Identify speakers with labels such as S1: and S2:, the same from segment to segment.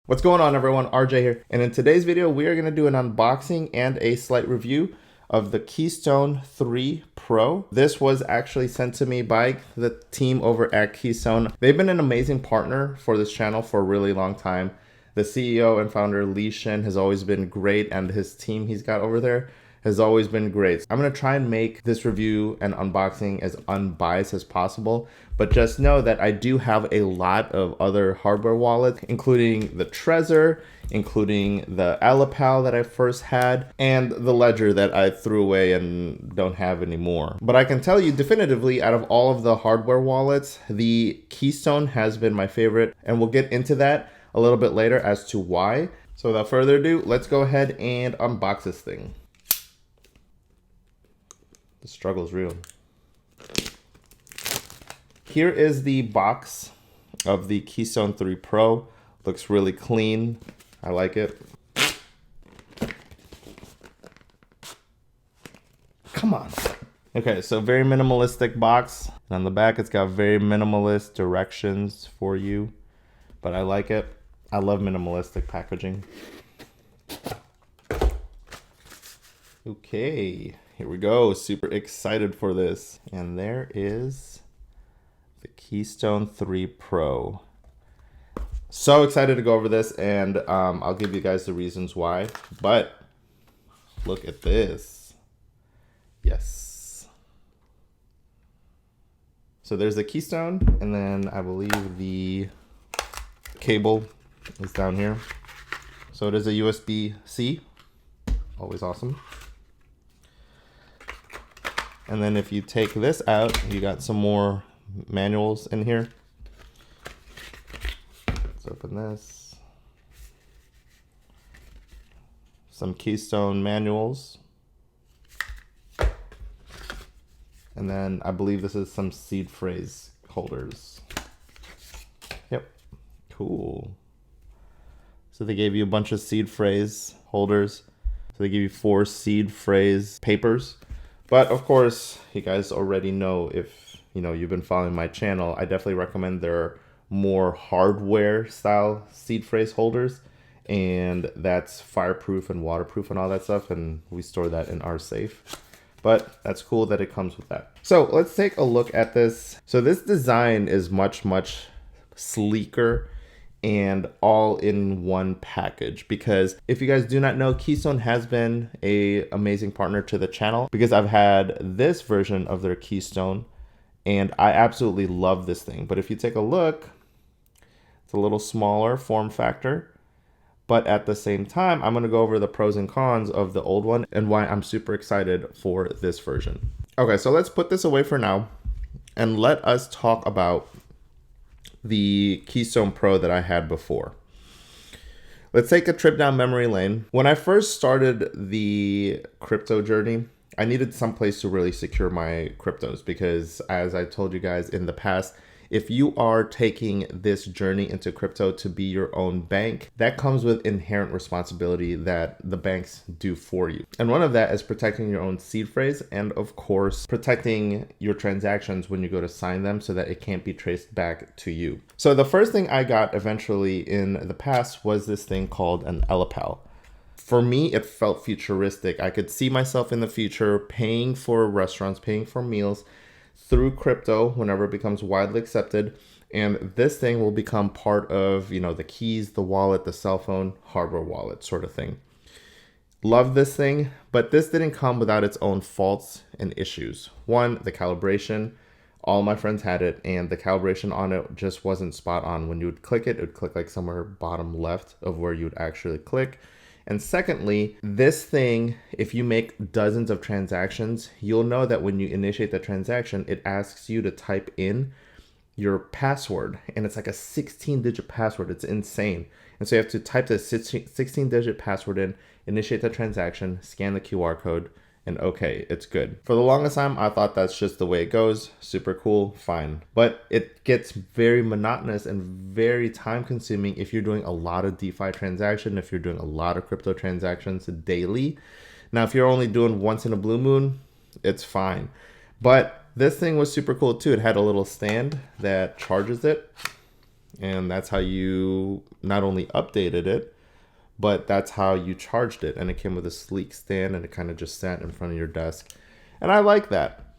S1: What's going on, everyone? RJ here, and in today's video we are going to do an unboxing and a slight review of the Keystone 3 Pro. This was actually sent to me by the team over at Keystone. They've been an amazing partner for this channel for a really long time. The CEO and founder Lee Shin has always been great, and his team he's got over there has always been great. I'm going to try and make this review and unboxing as unbiased as possible, but just know that I do have a lot of other hardware wallets, including the Trezor, including the Alapal that I first had, and the Ledger that I threw away and don't have anymore. But I can tell you definitively, out of all of the hardware wallets, the Keystone has been my favorite, and we'll get into that a little bit later as to why. So without further ado, let's go ahead and unbox this thing. The struggle is real. Here is the box of the Keystone 3 Pro. Looks really clean. I like it. Come on. Okay, so very minimalistic box. And on the back, it's got very minimalist directions for you, but I like it. I love minimalistic packaging. Okay, here we go. Super excited for this. And there is the Keystone 3 Pro. So excited to go over this, and I'll give you guys the reasons why. But look at this. Yes. So there's the Keystone, and then I believe the cable is down here. So it is a USB-C. Always awesome. And then if you take this out, you got some more manuals in here. Let's open this. Some Keystone manuals. And then I believe this is some seed phrase holders. Yep, cool. So they gave you a bunch of seed phrase holders. So they give you 4 seed phrase papers. But of course, you guys already know, if you've been following my channel, I definitely recommend their more hardware style seed phrase holders, and that's fireproof and waterproof and all that stuff, and we store that in our safe. But that's cool that it comes with that. So let's take a look at this. So this design is much sleeker and all in one package, because if you guys do not know, Keystone has been an amazing partner to the channel, because I've had this version of their Keystone and I absolutely love this thing. But if you take a look, it's a little smaller form factor, but at the same time, I'm going to go over the pros and cons of the old one and why I'm super excited for this version. Okay, so let's put this away for now and let us talk about the Keystone Pro that I had before. Let's take a trip down memory lane. When I first started the crypto journey, I needed some place to really secure my cryptos, because as I told you guys in the past, if you are taking this journey into crypto to be your own bank, that comes with inherent responsibility that the banks do for you. And one of that is protecting your own seed phrase, and of course, protecting your transactions when you go to sign them so that it can't be traced back to you. So the first thing I got eventually in the past was this thing called an Alapal. For me, it felt futuristic. I could see myself in the future paying for restaurants, paying for meals through crypto whenever it becomes widely accepted, and this thing will become part of the keys, the wallet, the cell phone, hardware wallet sort of thing. Love this thing, but this didn't come without its own faults and issues. One, the calibration. All my friends had it, and the calibration on it just wasn't spot on. When you would click it, it would click like somewhere bottom left of where you would actually click. And secondly, this thing, if you make dozens of transactions, you'll know that when you initiate the transaction, it asks you to type in your password, and it's like a 16-digit password. It's insane. And so you have to type the 16-digit password in, initiate the transaction, scan the QR code, and okay, it's good. For the longest time, I thought that's just the way it goes. Super cool, fine. But it gets very monotonous and very time consuming if you're doing a lot of DeFi transaction, if you're doing a lot of crypto transactions daily. Now, if you're only doing once in a blue moon, it's fine. But this thing was super cool too. It had a little stand that charges it. And that's how you not only updated it, but that's how you charged it. And it came with a sleek stand and it kind of just sat in front of your desk. And I like that.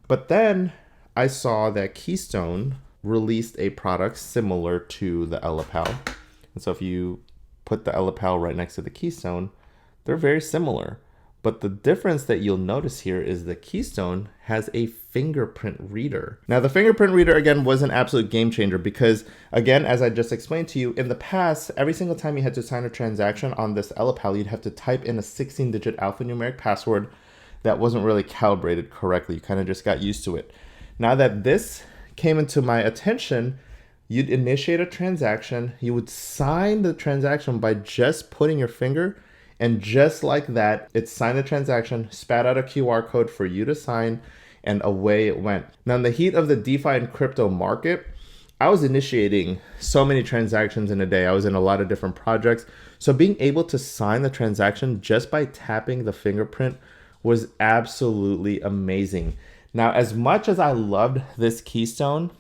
S1: But then I saw that Keystone released a product similar to the Lapel. And so if you put the Lapel right next to the Keystone, they're very similar. But the difference that you'll notice here is the Keystone has a fingerprint reader. Now the fingerprint reader, again, was an absolute game changer because, again, as I just explained to you, in the past, every single time you had to sign a transaction on this Lapel, you'd have to type in a 16-digit alphanumeric password that wasn't really calibrated correctly. You kind of just got used to it. Now that this came into my attention, you'd initiate a transaction, you would sign the transaction by just putting your finger, and just like that, it signed the transaction, spat out a QR code for you to sign, and away it went. Now, in the heat of the DeFi and crypto market, I was initiating so many transactions in a day. I was in a lot of different projects. So being able to sign the transaction just by tapping the fingerprint was absolutely amazing. Now, as much as I loved this Keystone,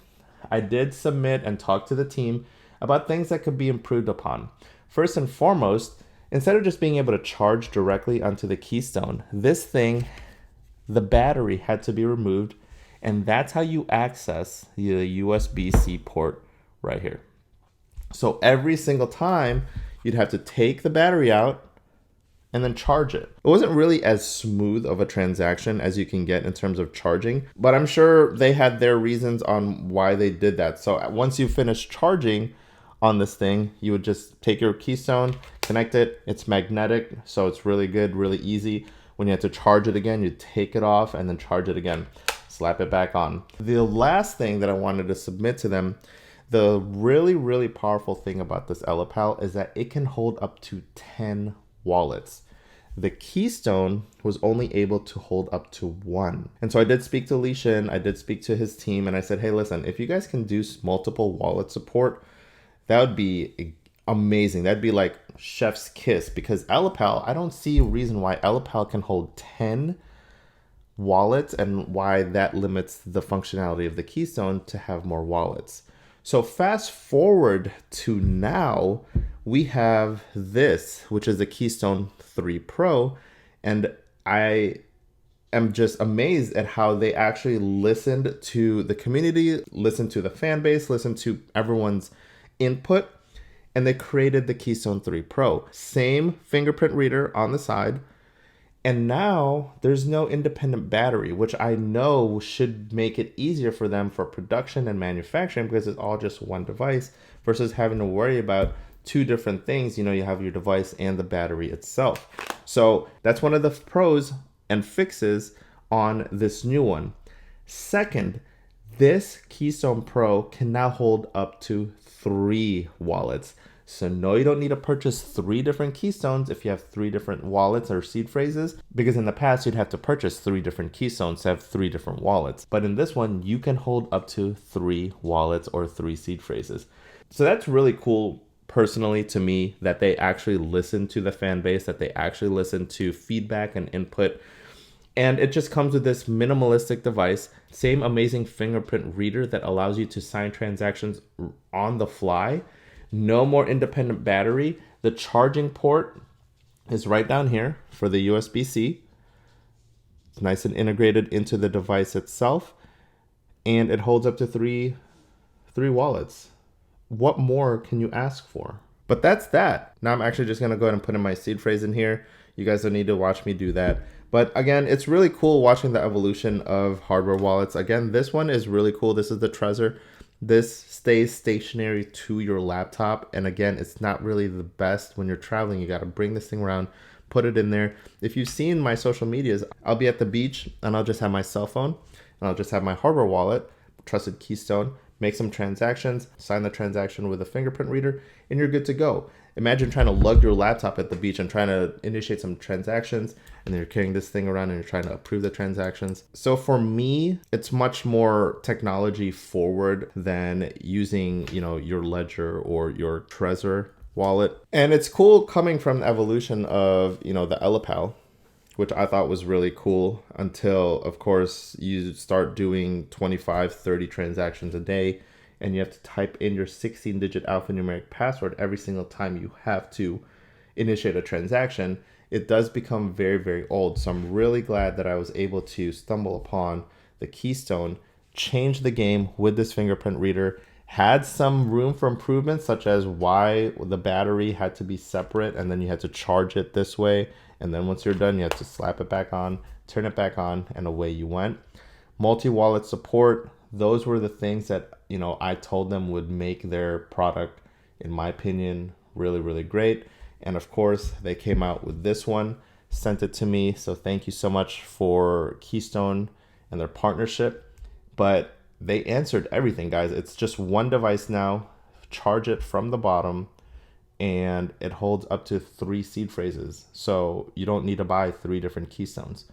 S1: I did submit and talk to the team about things that could be improved upon. First and foremost, instead of just being able to charge directly onto the Keystone, this thing, the battery had to be removed, and that's how you access the USB-C port right here. So every single time, you'd have to take the battery out and then charge it. It wasn't really as smooth of a transaction as you can get in terms of charging, but I'm sure they had their reasons on why they did that. So once you finish charging on this thing, you would just take your Keystone, connect it. It's magnetic, so it's really good, really easy. When you have to charge it again, you take it off and then charge it again, slap it back on. The last thing that I wanted to submit to them, the really, really powerful thing about this Lapel is that it can hold up to 10 wallets. The Keystone was only able to hold up to 1. And so I did speak to Li Shin, I did speak to his team, and I said, hey, listen, if you guys can do multiple wallet support, that would be amazing. That'd be like chef's kiss, because Lapel, I don't see a reason why Lapel can hold 10 wallets and why that limits the functionality of the Keystone to have more wallets. So fast forward to now, we have this, which is the Keystone 3 Pro, and I am just amazed at how they actually listened to the community, listened to the fan base, listened to everyone's input, and they created the Keystone 3 Pro. Same fingerprint reader on the side, and now there's no independent battery, which I know should make it easier for them for production and manufacturing because it's all just one device versus having to worry about two different things. You know, you have your device and the battery itself. So that's one of the pros and fixes on this new one. Second, this Keystone Pro can now hold up to 3 wallets. So no, you don't need to purchase 3 different Keystones if you have 3 different wallets or seed phrases, because in the past you'd have to purchase 3 different Keystones to have 3 different wallets. But in this one, you can hold up to 3 wallets or 3 seed phrases. So that's really cool personally to me, that they actually listen to the fan base, that they actually listen to feedback and input. And it just comes with this minimalistic device, same amazing fingerprint reader that allows you to sign transactions on the fly. No more independent battery. The charging port is right down here for the USB-C. It's nice and integrated into the device itself. And it holds up to three wallets. What more can you ask for? But that's that. Now I'm actually just going to go ahead and put in my seed phrase in here. You guys don't need to watch me do that. But again, it's really cool watching the evolution of hardware wallets. Again, this one is really cool. This is the Trezor. This stays stationary to your laptop. And again, it's not really the best when you're traveling. You got to bring this thing around, put it in there. If you've seen my social medias, I'll be at the beach and I'll just have my cell phone and I'll just have my hardware wallet, trusted Keystone, make some transactions, sign the transaction with a fingerprint reader, and you're good to go. Imagine trying to lug your laptop at the beach and trying to initiate some transactions, and then you're carrying this thing around and you're trying to approve the transactions. So for me, it's much more technology forward than using, your Ledger or your Trezor wallet. And it's cool coming from the evolution of, the Lapel, which I thought was really cool until, of course, you start doing 25, 30 transactions a day and you have to type in your 16-digit alphanumeric password every single time you have to initiate a transaction, it does become very, very old. So I'm really glad that I was able to stumble upon the Keystone, change the game with this fingerprint reader. Had some room for improvement, such as why the battery had to be separate and then you had to charge it this way. And then once you're done, you have to slap it back on, turn it back on, and away you went. Multi-wallet support, those were the things that, you know, I told them would make their product, in my opinion, really, really great. And of course, they came out with this one, sent it to me. So thank you so much for Keystone and their partnership. But they answered everything, guys. It's just one device now. Charge it from the bottom, and it holds up to 3 seed phrases. So you don't need to buy 3 different Keystones.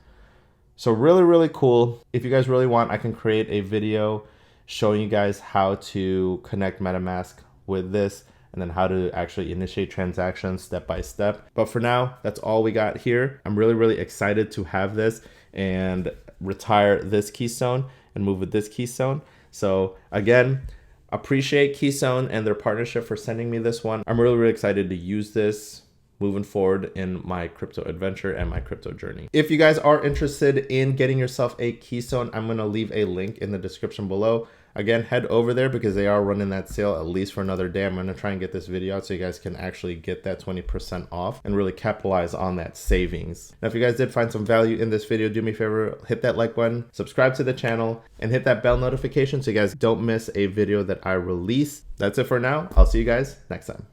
S1: So really, really cool. If you guys really want, I can create a video showing you guys how to connect MetaMask with this, and then how to actually initiate transactions step by step. But for now, that's all we got here. I'm really, really excited to have this and retire this Keystone and move with this Keystone. So again, appreciate Keystone and their partnership for sending me this one. I'm really, really excited to use this moving forward in my crypto adventure and my crypto journey. If you guys are interested in getting yourself a Keystone, I'm gonna leave a link in the description below. Again, head over there because they are running that sale at least for another day. I'm gonna try and get this video out so you guys can actually get that 20% off and really capitalize on that savings. Now, if you guys did find some value in this video, do me a favor, hit that like button, subscribe to the channel, and hit that bell notification so you guys don't miss a video that I release. That's it for now. I'll see you guys next time.